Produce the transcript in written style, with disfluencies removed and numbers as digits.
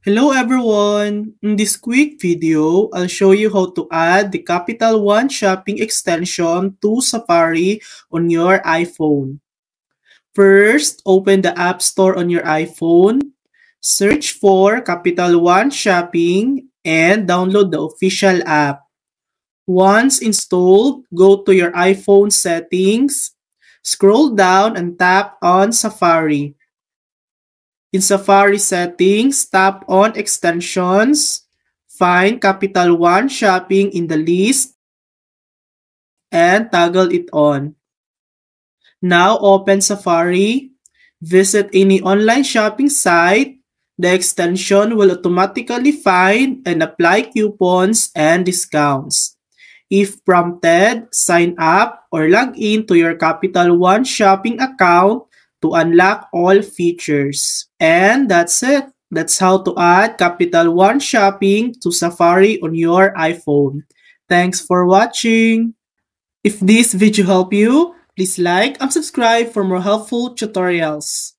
Hello everyone! In this quick video, I'll show you how to add the Capital One shopping extension to Safari on your iPhone. First, open the App Store on your iPhone, search for Capital One Shopping, and download the official app. Once installed, go to your iPhone settings, scroll down and tap on Safari. In Safari settings, tap on Extensions, find Capital One Shopping in the list, and toggle it on. Now open Safari, visit any online shopping site. The extension will automatically find and apply coupons and discounts. If prompted, sign up or log in to your Capital One shopping account to unlock all features. And that's it. That's how to add Capital One shopping to Safari on your iPhone. Thanks for watching. If this video helped you, please like and subscribe for more helpful tutorials.